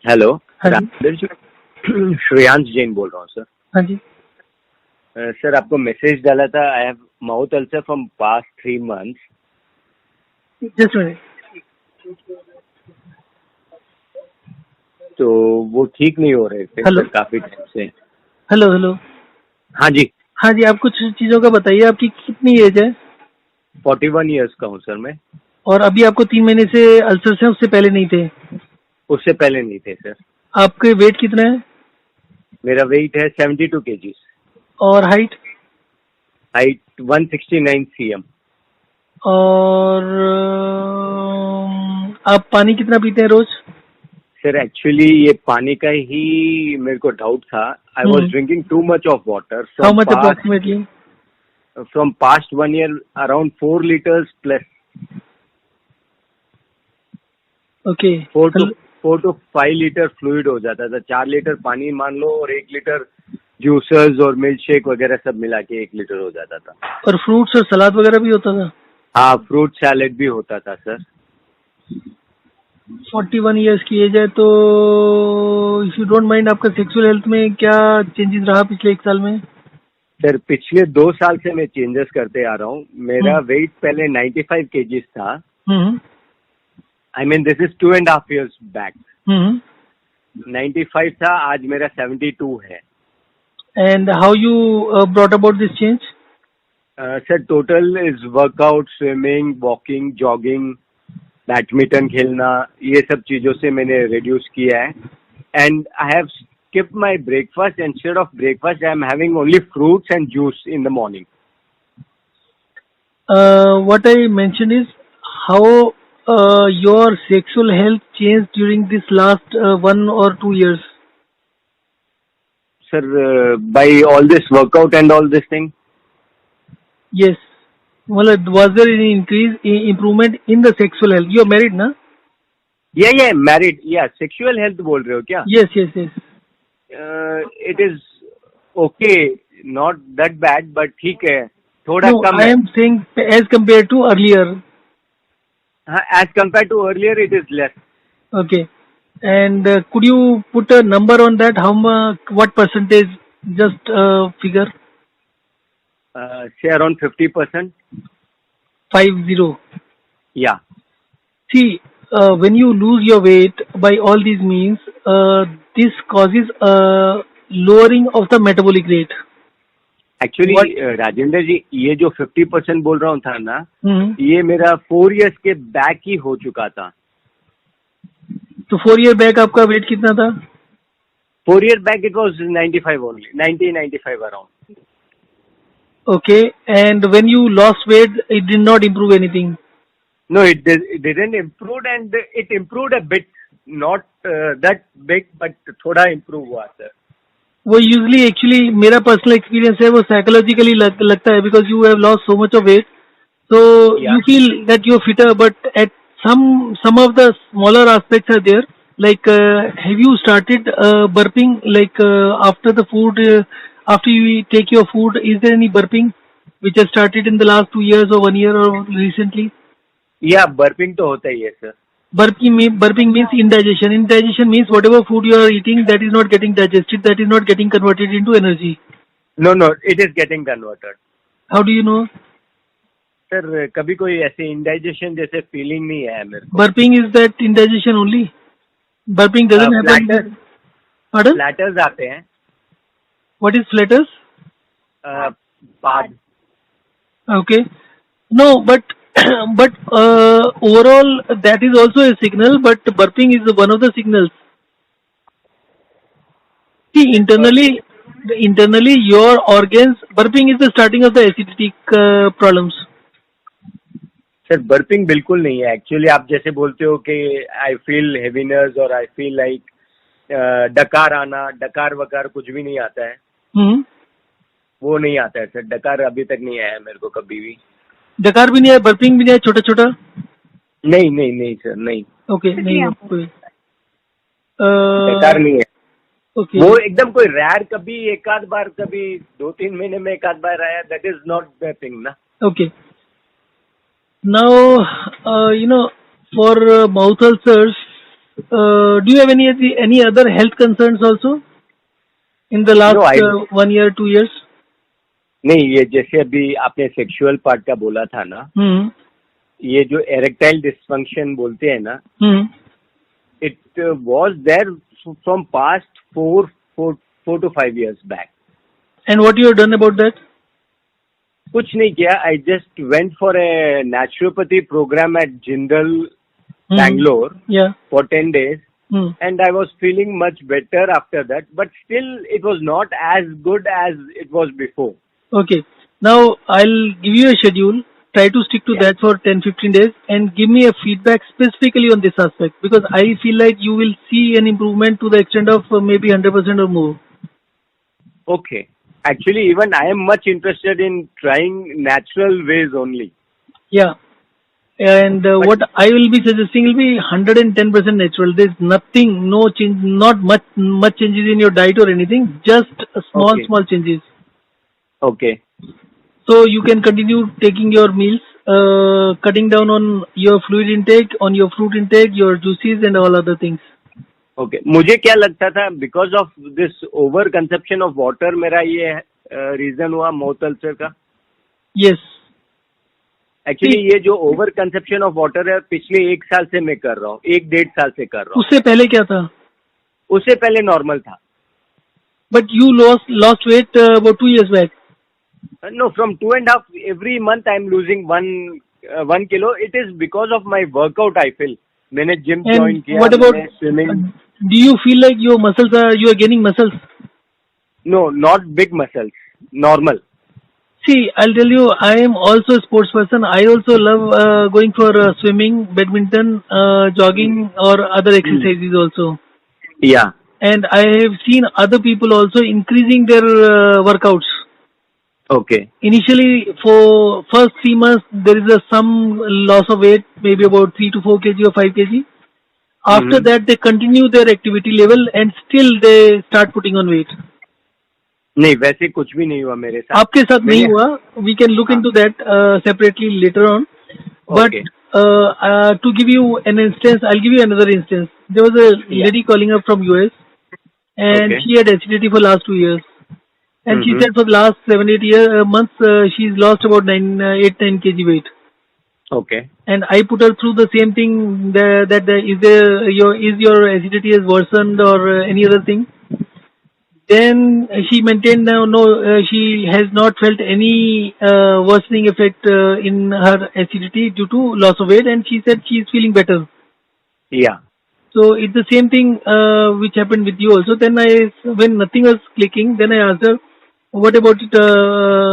Hello हाँ जी। श्रेयांश जैन बोल रहा हूँ सर। हाँ जी। सर आपको मैसेज डाला था। I have mouth ulcer from past 3 months। Just minute. तो वो ठीक नहीं हो रहे थे हेलो सर काफी टाइम से। Hello hello. हाँ जी। हाँ जी, आप कुछ चीज़ों का बताइए। आपकी कितनी एज है? 41 ईयर्स का हूँ सर मैं। और अभी आपको 3 महीने से अल्सर्स हैं, उससे पहले नहीं थे? उससे पहले नहीं थे सर। आपके वेट कितना है? मेरा वेट है 72 kg। और हाइट? Height 169 cm। और आप पानी कितना पीते हैं रोज? सर एक्चुअली ये पानी का ही मेरे को डाउट था। I was drinking too much of water how much approximately? From past 1 year around 4 liters plus. Okay. 4 to 5 litre fluid हो जाता था। 4 लीटर पानी मान लो और 1 लीटर जूसेस और मिल्क शेक वगैरह सब मिला के 1 लीटर हो जाता था। और फ्रूट्स और सलाद वगैरह भी होता था? हाँ, फ्रूट सैलेड भी होता था सर। 41 ईयर्स की एज है तो इफ यू डोंट माइंड, आपका सेक्सुअल हेल्थ में क्या चेंजेस रहा पिछले 1 साल में? सर पिछले 2 साल से मैं चेंजेस करते आ रहा हूँ। मेरा हम्म वेट पहले 95 kgs था। Hmm I mean this is 2.5 years बैक। हम्म 95 था, आज मेरा 72 है। And how you brought about this change? Sir total is workout, swimming, walking, jogging, badminton खेलना, ये सब चीजों से मैंने रिड्यूस किया है। And I have skipped my breakfast. Instead of breakfast I am having only fruits and juice in the morning. What I mentioned is how your sexual health changed during this last 1 or 2 years. Sir by all this workout and all this thing. Yes. Well, was there any increase, improvement in the sexual health? You are married, na? ये married या sexual health बोल रहे हो क्या? Yes, yes, yes. It is okay, not that bad, but ठीक है, थोड़ा No, कम I है। am saying as compared to earlier. हाँ, as compare to earlier it is less. Okay. And could you put a number on that? How much, what percentage? Just figure. से around 50%। 50. या See, when you lose your weight by all these means, this causes a lowering of the metabolic rate. Actually What? Rajendra ji, ये जो 50% बोल रहा हूँ था ना, हम्म। ये मेरा 4 years के बैक ही हो चुका था। तो 4 year बैक आपका वेट कितना था? 4 year back it was 95 only, 90-95 around. Okay. And when you lost weight, it did not improve anything. No, it didn't improve and it improved a bit, not that big, but थोड़ा improve हुआ sir. वो usually actually मेरा personal experience है, वो psychologically लगता है, because you have lost so much of weight, so या you feel that you're fitter, but at some of the smaller aspects are there, like have you started burping, like after the food, after you take your food, is there any burping which has started in the last 2 years or 1 year or recently? या burping तो होता ही है sir. Burping means indigestion. Indigestion means whatever food you are eating, that is not getting digested, that is not getting converted into energy. No no, it is getting converted. How do you know? Sir कभी कोई ऐसे indigestion जैसे feeling नहीं है मेरे को। Burping is that indigestion only. Burping doesn't happen. Pardon? Flutters आते हैं। What is flatters? बाद Okay. No, but but overall that is also a signal. But burping is one of the signals. See, internally your organs. Burping is the starting of the acidic problems. Sir burping बिल्कुल नहीं है actually. आप जैसे बोलते हो कि I feel heaviness और I feel like डकार आना, डकार वकार कुछ भी नहीं आता है। हम्म। वो नहीं आता है सर, डकार अभी तक नहीं आया मेरे को कभी भी। डकार भी नहीं है, बर्पिंग भी नहीं है, छोटा छोटा? नहीं नहीं नहीं सर, नहीं। ओके, नहीं है कोई। डकार नहीं है। ओके। वो एकदम कोई रैर, कभी एक आध बार, कभी 2-3 महीने में एक आध बार आया, दैट इज नॉट बर्पिंग ना। Okay. Now, for mouth ulcers, Do you have any other health concerns also in the last No, I 1 year, 2 years? नहीं, ये जैसे अभी आपने सेक्सुअल पार्ट का बोला था ना, Hmm. ये जो एरेक्टाइल डिस्फंक्शन बोलते हैं ना, Hmm. it was there from past 4 to 5 years back. And what you have done about that? कुछ नहीं किया. I just went for a naturopathy program at Jindal, Hmm. Bangalore Yeah. for 10 days. Hmm. And I was feeling much better after that, but still it was not as good as it was before. Okay. Now I'll give you a schedule. Try to stick to Yeah. that for 10-15 days and give me a feedback specifically on this aspect, because I feel like you will see an improvement to the extent of maybe 100% or more. Okay. Actually, even I am much interested in trying natural ways only. Yeah. And But- what I will be suggesting will be 110% natural. There's nothing, no change, not much changes in your diet or anything. Just Okay. small changes. Okay. So you can continue taking your meals, cutting down on your fluid intake, on your fruit intake, your juices and all other things. Okay. मुझे क्या लगता था, because of this over consumption of water, मेरा ये reason हुआ mouth ulcer का. Yes. Actually ये जो ओवर कंजप्शन ऑफ वाटर है, पिछले 1 साल से मैं कर रहा हूँ, 1-1.5 साल से कर रहा हूँ. उससे पहले क्या था? उससे पहले नॉर्मल था. But you lost weight about 2 years back. No, from 2.5 every month I am losing 1 kilo. It is because of my workout. I feel मैंने जिम ज्वाइन And किया, what about, मैंने swimming. do you feel like your muscles you are gaining muscles? No, not big muscles, normal. See, I'll tell you, I am also a sports person. I also love going for swimming, badminton, jogging or other exercises also. Yeah. And I have seen other people also increasing their workouts. Okay. Initially, for first 3 months, there is some loss of weight, maybe about 3 to 4 kg or 5 kg. After that, they continue their activity level and still they start putting on weight. नहीं, वैसे कुछ भी नहीं हुआ मेरे साथ. आपके साथ नहीं मैंने- हुआ. We can look into that separately later on. But Okay. to give you an instance, I'll give you another instance. There was a Yeah. lady calling up from US, and Okay. she had acidity for last 2 years. And she Mhm. said for the last 7-8 months, she's lost about 8-9 kg weight. Okay. And I put her through the same thing, is your acidity has worsened or any other thing. Then she maintained she has not felt any worsening effect in her acidity due to loss of weight, and she said she is feeling better. Yeah. So it's the same thing which happened with you also. Then when nothing was clicking, then I asked her, what about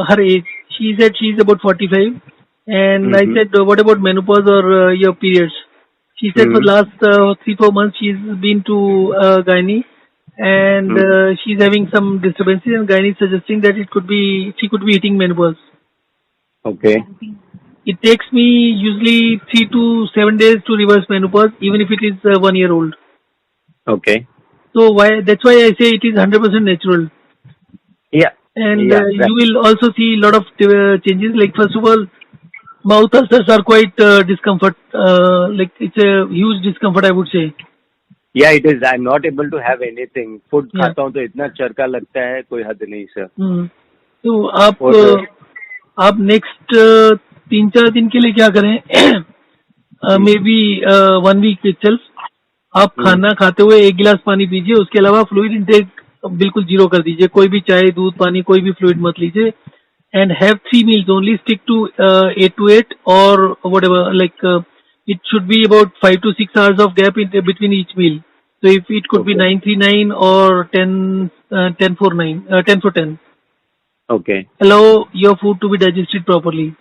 her age? She said she is about 45. And I said, what about menopause or your periods? She said for the last 3-4 months she's been to gynae, and she's having some disturbances, and gynae is suggesting that she could be hitting menopause. Okay. It takes me usually 3 to 7 days to reverse menopause, even if it is 1 year old. Okay. So that's why I say it is 100% natural. Yeah. And Yeah, you will also see a lot of changes. Like first of all, mouth ulcers are quite discomfort. Like it's a huge discomfort, I would say. Yeah, it is. I'm not able to have anything. Food Yeah. खाता हूँ तो इतना चरका लगता है, कोई हद नहीं sir. तो आप नेक्स्ट 3-4 दिन के लिए क्या करें? मे बी 1 वीक itself, आप खाना खाते हुए 1 गिलास पानी पीजिए. उसके अलावा फ्लूइड इंटेक बिल्कुल जीरो कर दीजिए. कोई भी चाय, दूध, पानी, कोई भी फ्लूइड मत लीजिए. And have 3 meals only. Stick to 8 to 8 or whatever. Like it should be about 5 to 6 hours of gap between each meal. So if it could be 9-3-9 or 10-4-9, 10-4-10. Okay. Allow your food to be digested properly.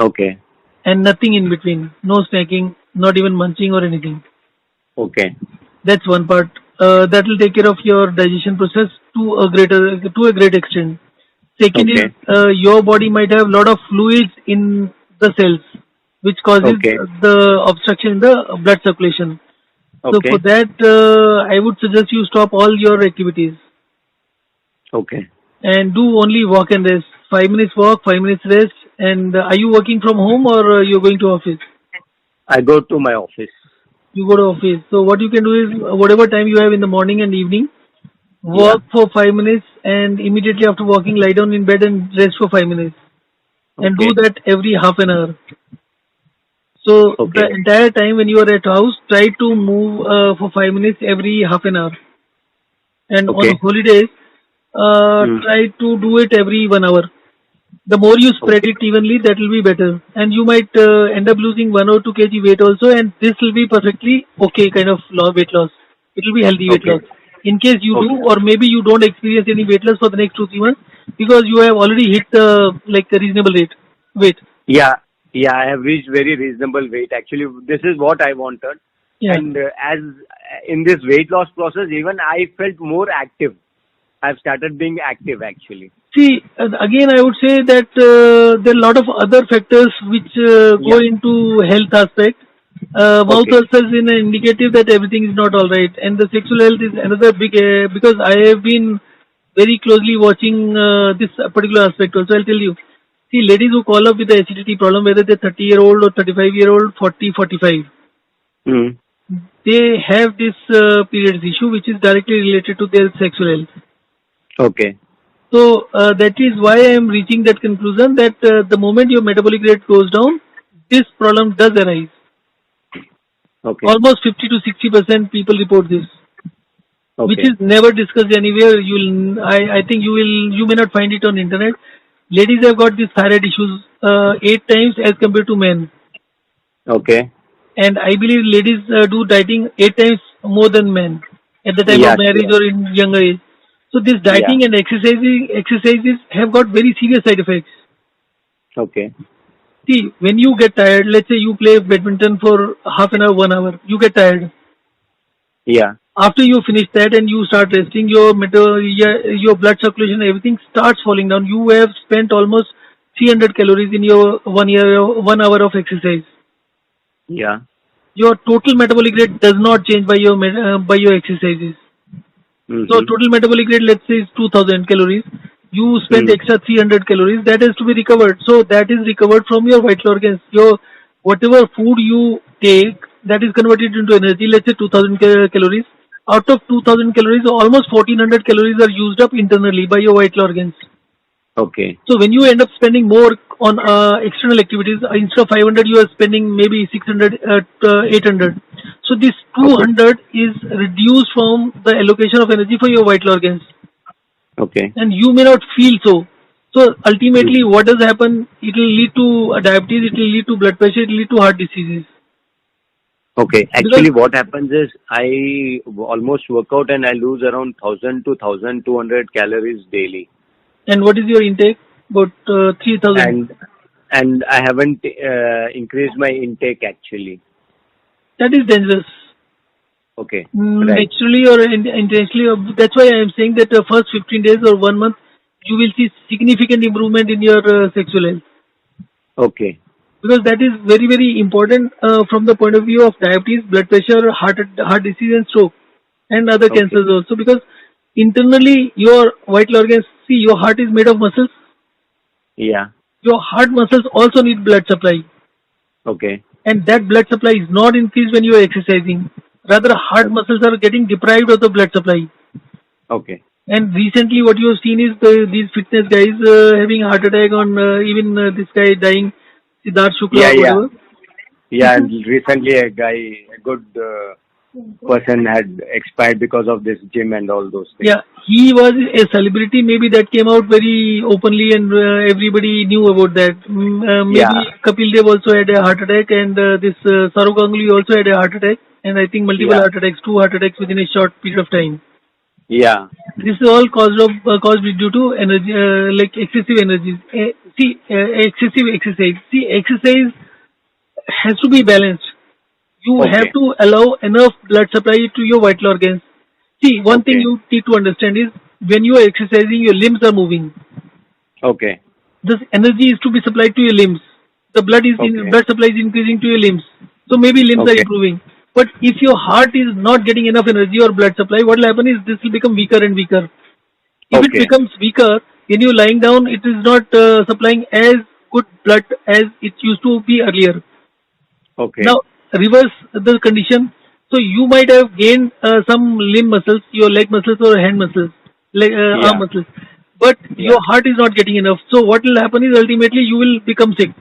Okay. And nothing in between. No snacking, not even munching or anything. Okay. That's one part. That will take care of your digestion process to a great extent. Second is your body might have a lot of fluids in the cells, which causes the obstruction in the blood circulation. So for that, I would suggest you stop all your activities. Okay. And do only walk and rest. 5 minutes walk, 5 minutes rest. And are you working from home or you're going to office? I go to my office. you go to office. So what you can do is whatever time you have in the morning and evening, Yeah. walk for 5 minutes, and immediately after walking, lie down in bed and rest for 5 minutes, and do Okay. that every half an hour. So the Okay. entire time when you are at house, try to move for 5 minutes every half an hour, and on Okay. holidays, Hmm. try to do it every 1 hour. The more you spread Okay. it evenly, that will be better, and you might end up losing 1 or 2 kg weight also, and this will be perfectly okay kind of weight loss. It will be healthy weight Okay. loss. In case you do, Okay. or maybe you don't experience any weight loss for the next 2 3 months because you have already hit the like a reasonable rate weight. Yeah. Yeah. I have reached very reasonable weight. Actually, this is what I wanted. Yeah. And as in this weight loss process, even I felt more active. I've started being active actually. See, again, I would say that there are a lot of other factors which go Yeah. into health aspect. Mouth Okay. ulcers is an indicative that everything is not all right, and the sexual health is another big because I have been very closely watching this particular aspect. Also, I'll tell you. See, ladies who call up with the acidity problem, whether they're 30-year-old or 35-year-old, 40, 45, Hmm. they have this periods issue which is directly related to their sexual health. Okay. So that is why I am reaching that conclusion that the moment your metabolic rate goes down, this problem does arise. Okay. Almost 50 to 60% people report this, which Okay. is never discussed anywhere. I think you may not find it on internet. Ladies have got these thyroid issues 8 times as compared to men, Okay. and I believe ladies do dieting 8 times more than men at the time of Yeah. marriage Sure. or in younger age. So this Yeah. dieting and exercises have got very serious side effects. Okay. See, when you get tired, let's say you play badminton for half an hour, 1 hour, you get tired. Yeah. After you finish that and you start resting, your blood circulation, everything starts falling down. You have spent almost 300 calories in your 1 hour of exercise. Yeah. Your total metabolic rate does not change by your exercises. So Mm-hmm. total metabolic rate, let's say, is 2000 calories. You spent Hmm. extra 300 calories. That has to be recovered. So that is recovered from your vital organs. Your whatever food you take, that is converted into energy. Let's say 2000 calories. Out of 2000 calories, almost 1400 calories are used up internally by your vital organs. Okay. So when you end up spending more on external activities, instead of 500, you are spending maybe 600, 800. So this Okay. 200 is reduced from the allocation of energy for your vital organs, Okay. and you may not feel so. So ultimately, Mhm. what does happen? It will lead to diabetes. It will lead to blood pressure. It will lead to heart diseases. Okay. Because Actually, what happens is I almost work out and I lose around 1000 to 1200 calories daily, and what is your intake? About 3000. and I haven't increased my intake actually. That is dangerous. Okay. Right. Naturally or intentionally. That's why I am saying that the first 15 days or 1 month, you will see significant improvement in your sexual health. Okay. Because that is very, very important from the point of view of diabetes, blood pressure, heart disease, and stroke, and other Okay. cancers also. Because internally, your vital organs, see, your heart is made of muscles. Yeah. Your heart muscles also need blood supply, Okay. and that blood supply is not increased when you are exercising. Rather, heart Okay. muscles are getting deprived of the blood supply. Okay. And recently, what you have seen is these fitness guys having a heart attack on even this guy dying, Siddharth Shukla Yeah. or Yeah. whatever. Yeah. And recently, a good person had expired because of this gym and all those things. Yeah, he was a celebrity. Maybe that came out very openly, and everybody knew about that. Maybe Yeah. Kapil Dev also had a heart attack, and this Saurav Ganguly also had a heart attack, and I think multiple Yeah. heart attacks, 2 heart attacks within a short period of time. Yeah. This is all caused due to energy, like excessive energies. Excessive exercise. See, exercise has to be balanced. You have Okay. to allow enough blood supply to your vital organs. See, one thing Okay. you need to understand is when you are exercising, your limbs are moving. Okay. This energy is to be supplied to your limbs. The Okay. blood supply is increasing to your limbs. So maybe limbs are Okay. improving. But if your heart is not getting enough energy or blood supply, what will happen is this will become weaker and weaker. If it Okay. becomes weaker, when you're lying down, it is not supplying as good blood as it used to be earlier. Okay. Now, reverse the condition. So you might have gained some limb muscles, your leg muscles or hand muscles, arm Yeah. muscles, but Yeah. your heart is not getting enough. So what will happen is ultimately you will become sick.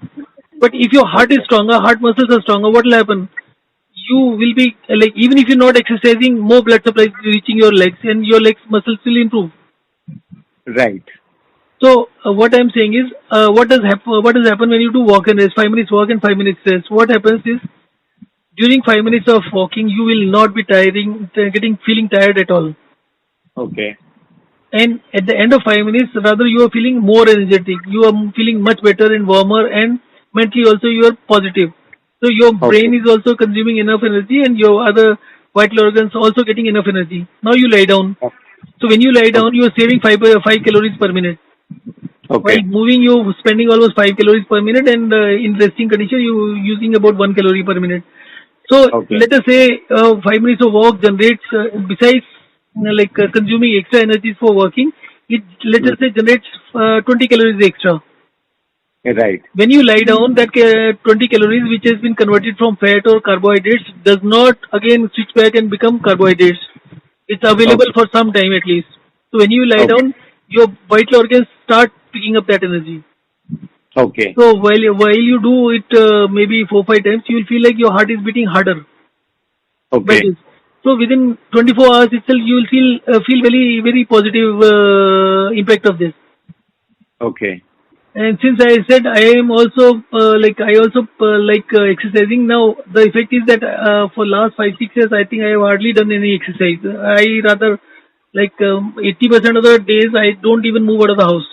But if your heart is Okay. stronger, heart muscles are stronger, what will happen? You will be like, even if you're not exercising, more blood supply is reaching your legs and your legs muscles will improve. Right. So what I'm saying is, what does happen when you do walk and rest? 5 minutes walk and 5 minutes rest. What happens is during 5 minutes of walking, you will not be feeling tired at all. Okay. And at the end of 5 minutes, rather you are feeling more energetic. You are feeling much better and warmer, and mentally also you are positive. So your brain Okay. is also consuming enough energy, and your other vital organs also getting enough energy. Now you lie down. So when you lie down, Okay. you are saving 5 calories per minute. While Okay. moving, you spending almost 5 calories per minute, and in resting condition, you using about 1 calorie per minute. So Okay. let us say 5 minutes of walk generates, besides consuming extra energies for working, it let us Mm. say generates 20 calories extra. Right. When you lie down, that 20 calories which has been converted from fat or carbohydrates does not again switch back and become carbohydrates. It's available Okay. for some time at least. So when you lie Okay. down, your vital organs start picking up that energy. Okay. So while you do it maybe 4 5 times, you will feel like your heart is beating harder by Okay. this. So within 24 hours itself, you will feel very very positive impact of this. Okay. And since I said I am also I also exercising now, the effect is that for last 5 6 years, I think I have hardly done any exercise. I rather 80% of the days I don't even move out of the house.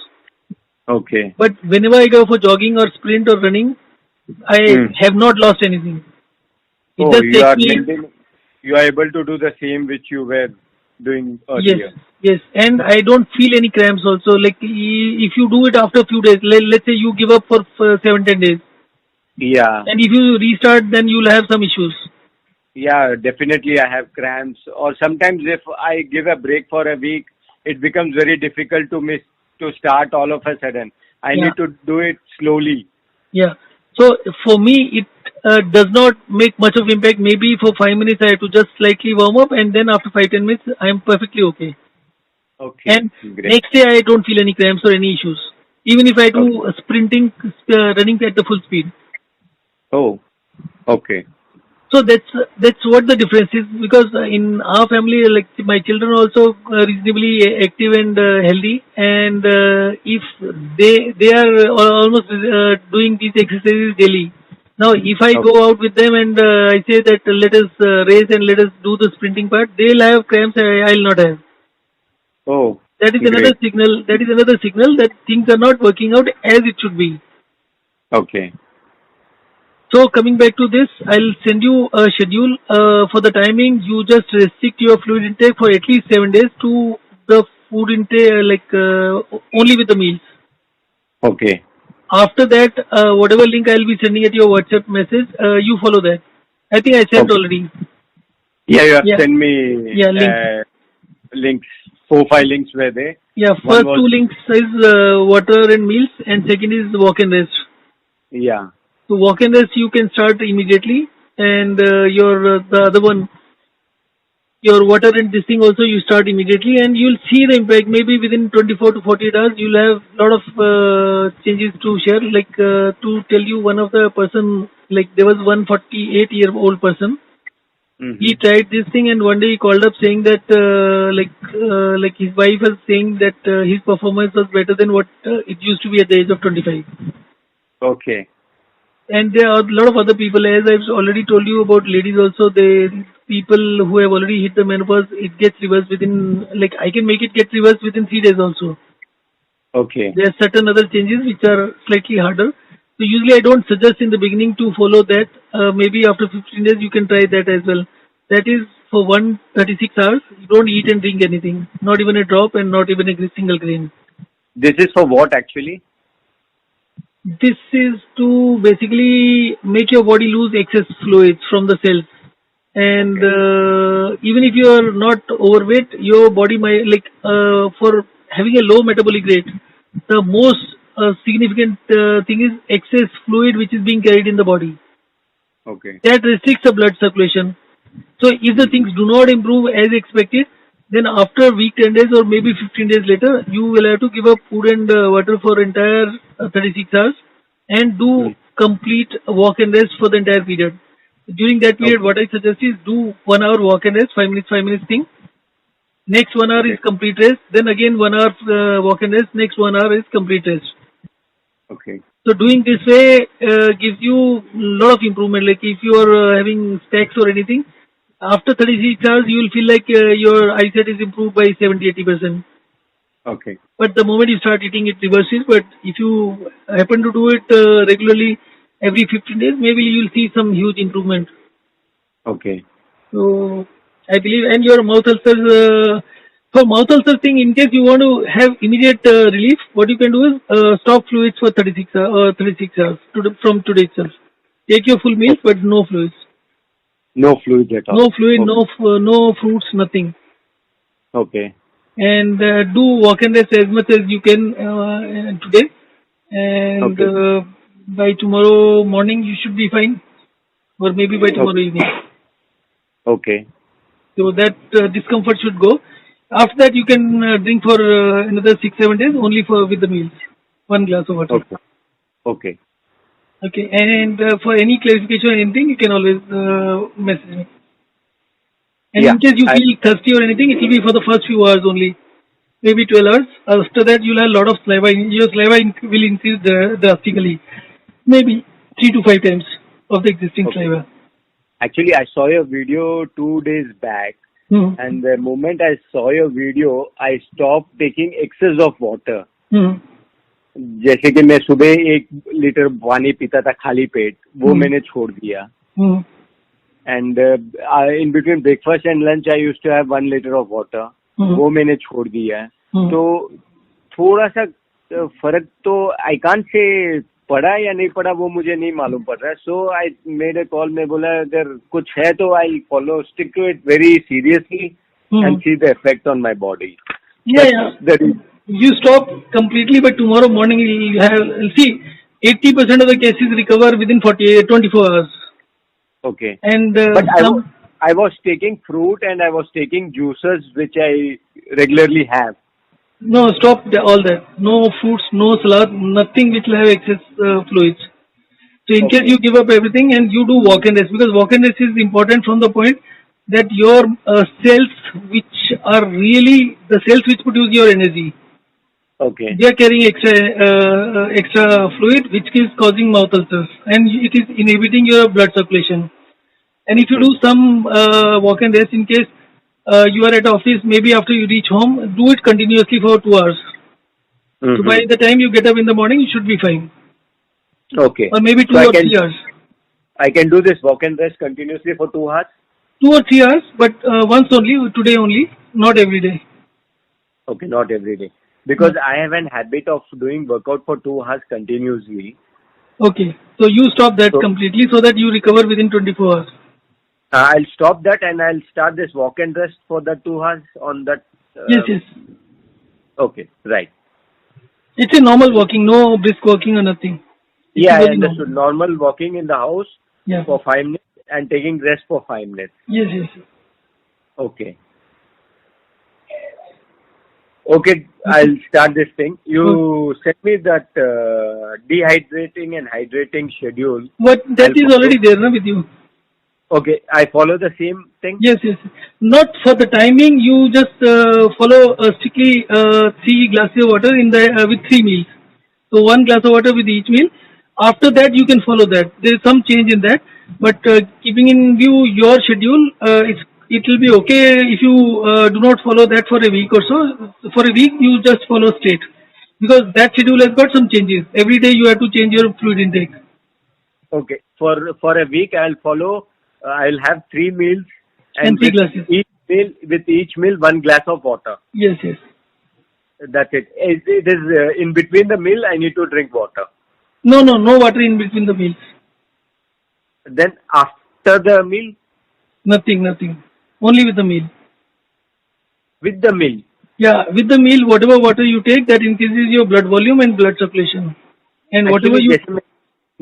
Okay. But whenever I go for jogging or sprint or running, I Mm. have not lost anything. It Oh, just you takes are me. maintaining. You are able to do the same which you were doing Yes, earlier. yes, and I don't feel any cramps also. Like if you do it after a few days, let's say you give up for 7 10 days, Yeah. and if you restart, then you'll have some issues. Yeah. Definitely, I have cramps. Or sometimes, if I give a break for a week, it becomes very difficult to start all of a sudden. I Yeah, need to do it slowly. yeah. So for me, it does not make much of impact. Maybe for 5 minutes, I have to just slightly warm up, and then after 5 10 minutes, I am perfectly okay. Okay. And Great. next day, I don't feel any cramps or any issues. Even if I Okay. do sprinting, running at the full speed. Oh. Okay. So that's what the difference is, because in our family, like my children are also reasonably active and healthy, and if they are almost doing these exercises daily. Now, if I Okay. go out with them and I say that let us race and let us do the sprinting part, they'll have cramps. I'll not have. Oh. That is another Great. signal. That is another signal that things are not working out as it should be. Okay. So coming back to this, I'll send you a schedule for the timing. You just restrict your fluid intake for at least 7 days to the food intake, only with the meals. Okay. After that, whatever link I'll be sending at your WhatsApp message, you follow that. I think I sent Okay. already. Yeah, you have Yeah, sent me yeah, links. links. 4 5 links were there. Yeah, One first was, two links is water and meals, and second is walk and rest. yeah. So walk and rest you can start immediately, and your the other one, your water and this thing also you start immediately, and you'll see the impact. Maybe within 24 to 48 hours you'll have a lot of changes to share. To tell you, one of the person, like there was one 48-year-old person. Mm-hmm. He tried this thing, and one day he called up saying that his wife was saying that his performance was better than what it used to be at the age of 25. Okay. And there are a lot of other people, as I've already told you about ladies also. They people who have already hit the menopause, it gets reversed within, like I can make it get reversed within 3 days also. Okay. There are certain other changes which are slightly harder. So usually I don't suggest in the beginning to follow that. Maybe after 15 days you can try that as well. That is for 136 hours. You don't eat and drink anything, not even a drop, and not even a single grain. This is for what actually? This is to basically make your body lose excess fluids from the cells. And Okay. even if you are not overweight, your body might, for having a low metabolic rate, the most significant thing is excess fluid which is being carried in the body. Okay. That restricts the blood circulation. So if the things do not improve as expected, then after week 10 days or maybe 15 days later, you will have to give up food and water for entire 36 hours and do complete walk and rest for the entire period. During that period, Okay. what I suggest is do 1 hour walk and rest, 5 minutes thing. Next 1 hour is Okay. complete rest. Then again 1 hour walk and rest. Next 1 hour is complete rest. Okay. So doing this way gives you lot of improvement. Like if you are having stacks or anything, after 36 hours you will feel like your eyesight is improved by 70-80%. Okay. But the moment you start eating, it reverses. But if you happen to do it regularly every 15 days, maybe you will see some huge improvement. Okay. So I believe, and your mouth ulcers, for mouth ulcer thing, in case you want to have immediate relief, what you can do is stop fluids for 36 hours from today itself. Take your full meals, but no fluids. No fluids at all. No fluid, Okay. no fruits, nothing. Okay. And do walk and rest as much as you can today. And Okay. by tomorrow morning, you should be fine. Or maybe by tomorrow Okay. evening. Okay. So that discomfort should go. After that, you can drink for another 6-7 days only for with the meals. 1 glass of water. Okay. Okay. Okay. And for any clarification or anything, you can always message me. And Yeah. in case you feel thirsty or anything, it will be for the first few hours only. Maybe 12 hours. After that, you'll have a lot of saliva. Your saliva will increase drastically. Maybe 3 to 5 times of the existing Okay. saliva. Actually, I saw your video 2 days back, Hmm. and the moment I saw your video, I stopped taking excess of water. Hmm. जैसे कि मैं सुबह 1 litre पानी पीता था खाली पेट, वो मैंने छोड़ दिया. Hmm. And in between breakfast and lunch, I used to have 1 liter of water. वो मैंने छोड़ दिया है. Hmm. तो थोड़ा सा फर्क तो आई कांट से पड़ा या नहीं पड़ा, वो मुझे नहीं मालूम पड़ रहा है. So I made a call. मैं बोला अगर कुछ है तो I follow, stick to it very seriously and see the effect on my body. Yeah. That is, You stop completely, but tomorrow morning you'll have, see, 80% of the cases recover within 24 hours. okay. And But I was taking fruit and I was taking juices which I regularly have. no, stop all that. No fruits, no salad, nothing which will have excess fluids. So in case Okay. you give up everything and you do walk and rest, because walk and rest is important from the point that your cells, which are really the cells which produce your energy, Okay. they are carrying extra fluid, which is causing mouth ulcers, and it is inhibiting your blood circulation. And if you do some walk and rest, in case you are at office, maybe after you reach home, do it continuously for 2 hours. So by the time you get up in the morning, you should be fine. Okay. Or maybe 2 So or 3 hours. I can do this walk and rest continuously for 2 hours? 2 or 3 hours, but once only, today only, not every day. Okay, not every day. Because I have an habit of doing workout for 2 hours continuously. Okay. So you stop that So- completely so that you recover within 24 hours. I'll stop that and I'll start this walk and rest for that 2 hours on that. Yes. Okay, right. It's a normal walking, no brisk walking or nothing. It's Yeah, I very understood. Normal walking in the house Yeah. for 5 minutes and taking rest for 5 minutes. Yes. Okay. Okay, I'll start this thing. You sent me that dehydrating and hydrating schedule. But that I'll is follow. already there, na, with you. Okay, I follow the same thing? Yes. Not for the timing. You just follow strictly 3 glasses of water in the with 3 meals. So 1 glass of water with each meal. After that, you can follow that. There is some change in that, but keeping in view your schedule, it will be okay if you do not follow that for a week or so. For a week, you just follow straight, because that schedule has got some changes. Every day you have to change your fluid intake. Okay, for a week I'll follow. I'll have 3 meals And 3 glasses. With each meal 1 glass of water. Yes. That's it. It is in between the meal I need to drink water. No water in between the meals. Then after the meal, Nothing. Only with the meal. with the meal. Yeah, with the meal, whatever water you take, that increases your blood volume and blood circulation. And whatever Actually, you... जैसे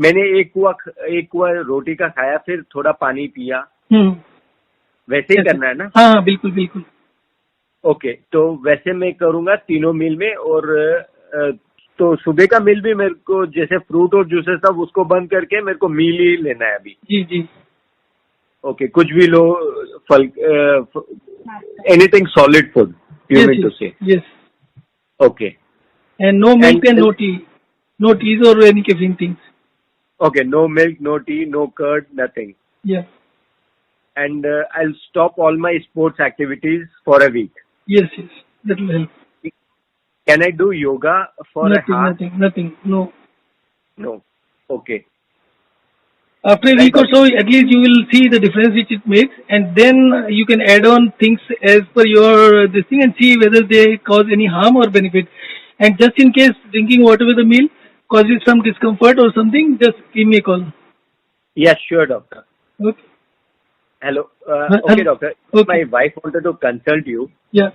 मैंने एक कुआ रोटी का खाया, फिर थोड़ा पानी पिया. वैसे ही Yes, करना है ना? हाँ हाँ बिल्कुल बिल्कुल. ओके, तो वैसे मैं करूंगा तीनों मील में. और तो सुबह का मील भी मेरे को जैसे फ्रूट और जूसेस था उसको बंद करके मेरे को मील ही लेना है अभी. जी जी. ओके, कुछ भी लो, फल, anything solid food you Yes mean to yes say. yes. Okay. And no milk and And no tea. No teas or any caffeine things. okay, no milk, no tea, no curd, nothing. Yeah. And I'll stop all my sports activities for a week. Yes yes. That will help. Can I do yoga for a Nothing half? nothing. No. No. Okay. After a Right, week or doctor. so, at least you will see the difference which it makes, and then you can add on things as per your this thing and see whether they cause any harm or benefit. And just in case drinking water with a meal causes some discomfort or something, just give me a call. Yes, sure, doctor. Okay. Hello. Okay, Hello. doctor. Okay. My wife wanted to consult you. Yeah.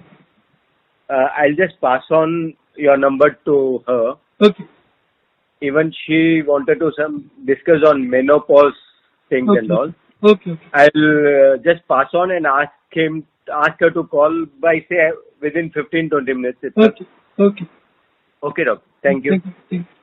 I'll just pass on your number to her. Okay. Even she wanted to discuss on menopause things and Okay. all. Okay. Okay. I'll just pass on and ask her to call by say within 15-20 minutes. Okay. Okay. Okay, doctor. Thank you. Thank you. Thank you.